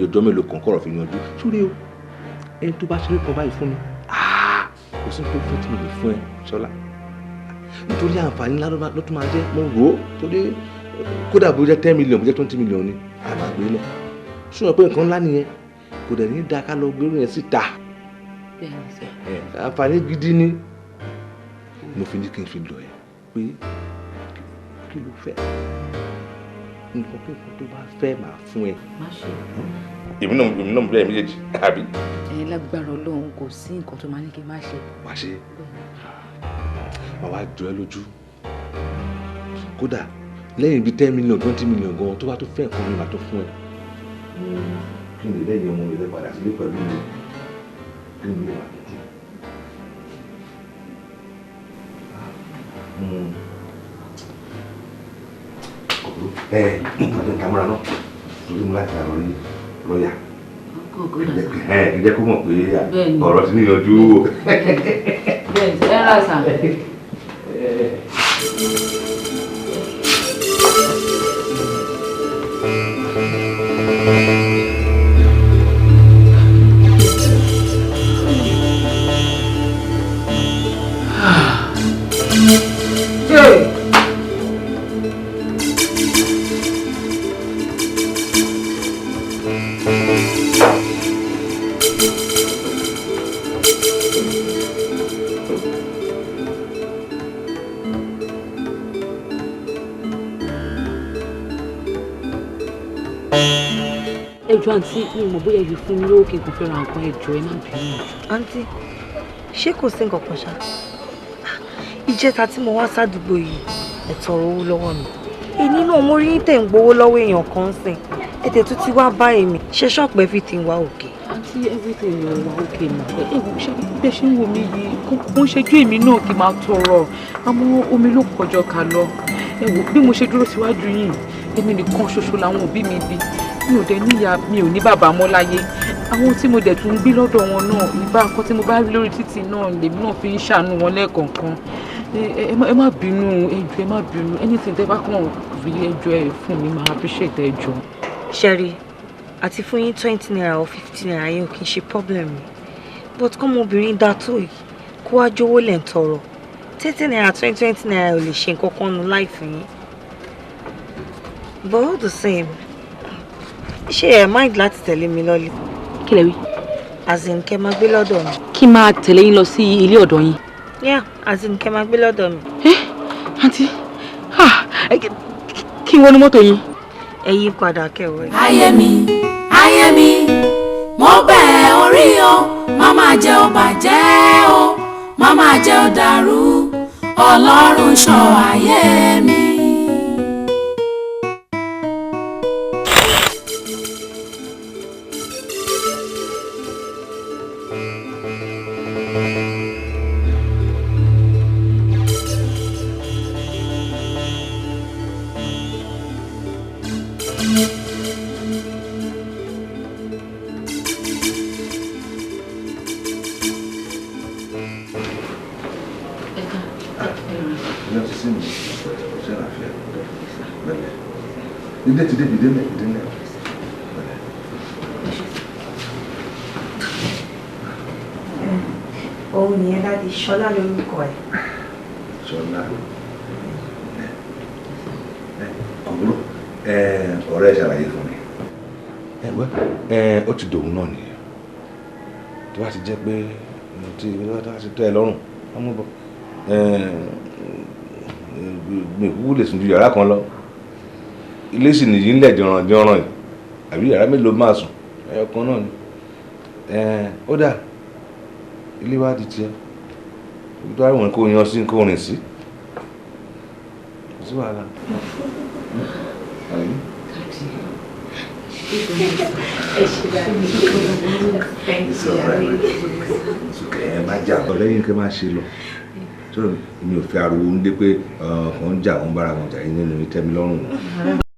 ọjọ́ mélòó kan kọ̀rọ̀ fi yanjú sórí o ẹni tó bá ṣeré kan báyìí fún mi kò sí tó fún tí mo lè fún ẹ Ṣọlá nítorí àǹfààní ńlá ló tún máa jẹ́ mo rò ó torí kódà bó jẹ́ 10 million bó jẹ́ 20 million ni àgbàgbé lọ ṣùgbọ́n pé nǹkan ńlá nìyẹn kò dẹ̀ ní dáa ká lọ gbérù yẹn síta àǹfààní gidi ni mo fi ní kí n fi lọ ẹ pé kí ló fẹ́ nǹkan pé nǹkan tó bá fẹ́ máa fún ẹ. má ṣe èmi náà mo bẹ̀rẹ̀ méjèèjì àbí. ẹ̀yin lágbára Ọlọ́run kò sí nǹkan tó máa ní kí n má ṣe. wá ṣe wàá jọ ẹ lójú kódà lẹ́yìn bíi 10 million 20 million gan tó bá tó fẹ́ nǹkan mi máa tó fún ẹ. kí ni lẹ́yìn ọmọ mi lè padà sílé pẹ̀lú mi kí ni wàá tó jù. Ìpàdé kámẹ́rà náà lórí mú láti àrùn ní lọ́ọ̀yà. Ìjẹ́ kó mọ̀ pé ọ̀rọ̀ ti níyanjú. Bẹ́ẹ̀ni, ẹ rà sà. Ẹjọ́ àǹtí mi mọ̀ bóyá yìí fún mi lówó kí n kò fẹ́ ra nǹkan ẹjọ́ ẹ má bínú. Àǹtí ṣé kò sí nǹkan kan ṣá ìjẹta tí mo wá sádùúgbò yìí ẹ tọrọ owó lọ́wọ́ mi ìní náà mo rí tẹ̀ ń gbowó lọ́wọ́ èèyàn kan sìn ètè tó ti wá bá èmi ṣe ṣọ́ọ̀pù everything wá òkè. Àǹtí everything ló wá òkè náà ṣé bẹ́ẹ̀ ṣe ń wo mi yìí kò ń ṣojú èmi náà kí n máa tọrọ àmọ́ omi ló kọjọ ká lọ ẹ wò bí mo ṣe dúró síwájú yìí èmi nìkan ṣoṣo làwọn òbí mi bí mi ò dẹ̀ níyà mi ò ní bàbá mọ́ láyé àwọn tí mo dẹ̀ tún ń gbé lọ́dọ̀ wọn náà ìbá nǹkan tí mo bá rí lórí títì náà lèmi náà fi ń ṣàánú wọn lẹ́ẹ̀kọ̀ọ̀kan ẹ má bínú ẹjọ́ ẹ má bínú anything tẹ́ bá kàn rí ẹjọ́ ẹ fún mi máa appreciate ẹjọ́. Ṣẹ́rí àti fún yín 20 naira or 50 naira yẹn ò kì í ṣe problem mi but kọ́mọbìnrin dá tó yìí kó wá jówó lẹ̀ ń tọrọ 30 naira 20 naira ò lè ṣe nǹkan kan nu life yín but all the same ṣé ẹ mind láti tẹ̀lé mi lọ́lé. Kí lẹ wí. as in kẹ́ máa gbé lọ́dọ̀ mi. Kí máa tẹ̀lé yín lọ sí ilé ọ̀dọ̀ yín. Yeah, as in kẹ́ máa gbé lọ́dọ̀ mi. Àǹtí kí n wọnú mọ́tò yín. Ẹ yí padà kẹwọ́ ẹ. ayé mi mo bẹ̀ orí o má máa jẹ́ ó bàjẹ́ o má máa jẹ́ ó dàrú Ọlọ́run ṣọ́ ayé mi. Òun nìyẹn dáàdi Ṣọlá lórúkọ ẹ̀. Ṣọlá kòkòrò ọ̀rẹ́ ṣàlàyé fún mi ó ti dòun náà nìyẹn tó bá ti jẹ́ pé ti tẹ́ ẹ lọ́rùn wọ́n mú bọ̀ mi kúkú lè sùn ju yàrá kan lọ ilé sì nìyí ńlẹ̀ jọ̀ràn yìí àbí yàrá mélòó máa sùn ẹyọ kan náà ni ó dà ilé wa di tiẹ̀ tó bá wọn kó yan sí kó rìn sí kò sí wàhálà. ẹ má jà lẹ́yìn kẹ́ máa ṣe lọ mi ò fẹ́ ariwo ń dé pé kàn ń jà wọ́n bára wọn jà yín nínú ìtẹ́mi lọ́rùn.